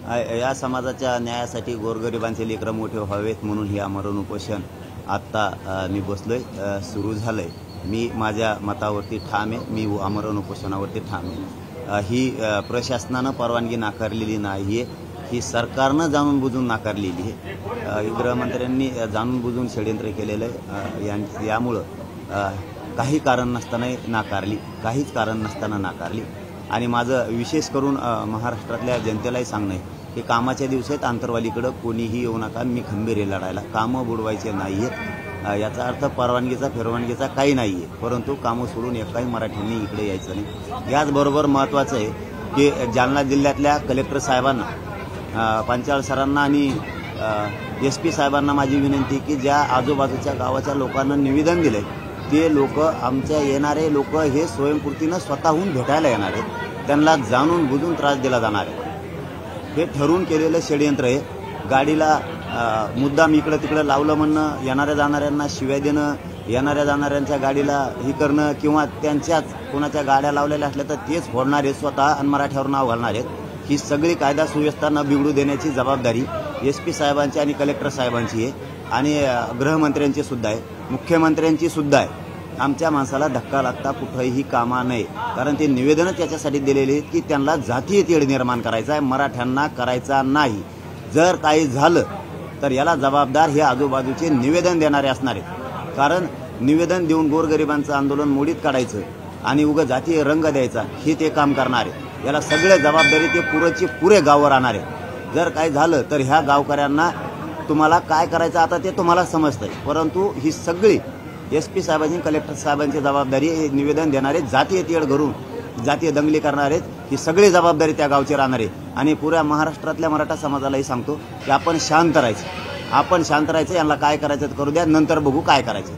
या समाजाच्या न्यायासाठी गोरगरिबांचे लेकरं मोठे व्हावेत म्हणून हे आमरण उपोषण आत्ता मी बसलोय, सुरू झालंय। मी माझ्या मतावरती ठाम आहे, मी आमरण उपोषणावरती ठाम आहे। ही प्रशासनानं परवानगी नाकारलेली नाहीये, ही सरकारनं जाणून बुजून नाकारलेली आहे। गृहमंत्र्यांनी जाणून बुजून षडयंत्र केलेलं आहे। यामुळं काही कारण नसताना नाकारली, काहीच कारण नसताना नाकारली। आणि माझं विशेष करून महाराष्ट्रातल्या जनतेलाही सांगणं आहे की कामाच्या दिवसात आंतरवालीकडे कोणीही येऊ नका, मी खंबीर लढायला। कामं बुडवायचे नाहीयेत, याचा अर्थ परवानगीचा काही नाहीये, परंतु कामं सोडून एकाही मराठ्यांनी इकडे यायचं नाही। याचबरोबर महत्त्वाचं आहे की जालना जिल्ह्यातल्या कलेक्टर साहेबांना, पंचाल सरांना आणि SP साहेबांना माझी विनंती की ज्या आजूबाजूच्या गावाच्या लोकांना निवेदन दिले ते लोक, आमच्या येणारे लोक हे स्वयंपूर्तीनं स्वतःहून भेटायला येणार आहेत, त्यांना जाणून बुजून त्रास दिला जाणार आहे। हे ठरवून केलेलं षडयंत्र आहे। गाडीला मुद्दाम इकडं तिकडं लावलं म्हणणं, येणाऱ्या जाणाऱ्यांना शिव्या देणं, येणाऱ्या जाणाऱ्यांच्या गाडीला हे करणं, किंवा त्यांच्याच कोणाच्या गाड्या लावलेल्या असल्या तर तेच फोडणार आहेत स्वतः आणि मराठ्यावर नाव घालणार आहेत। ही सगळी कायदा सुव्यवस्था न बिघडू देण्याची जबाबदारी SP साहेबांची आणि कलेक्टर साहेबांची आहे, आणि गृहमंत्र्यांची सुद्धा आहे, मुख्यमंत्र्यांची सुद्धा आहे। आमच्या माणसाला धक्का लागता कुठंही कामा नये, कारण ते निवेदनं त्याच्यासाठी दिलेली आहेत की त्यांना जातीय तेढ निर्माण करायचा आहे, मराठ्यांना करायचा नाही। जर काही झालं तर याला जबाबदार हे आजूबाजूचे निवेदन देणारे असणार आहेत, कारण निवेदन देऊन गोरगरिबांचं आंदोलन मोडीत काढायचं आणि उगा जातीय रंग द्यायचा हे ते काम करणार आहे। याला सगळे जबाबदारी ते पुरे गावावर आणणार आहे। जर काही झालं तर ह्या गावकऱ्यांना तुम्हाला काय करायचं आता ते तुम्हाला समजतंय, परंतु ही सगळी SP साहेबांची, कलेक्टर साहेबांची जबाबदारी निवेदन देणारे, जातीय तेढ करून जातीय दंगली करणार आहेत, ही सगळी जबाबदारी त्या गावची राहणार आहे। आणि पुऱ्या महाराष्ट्रातल्या मराठा समाजालाही सांगतो की आपण शांत राहायचं, यांना काय करायचं करू द्या, नंतर बघू काय करायचं।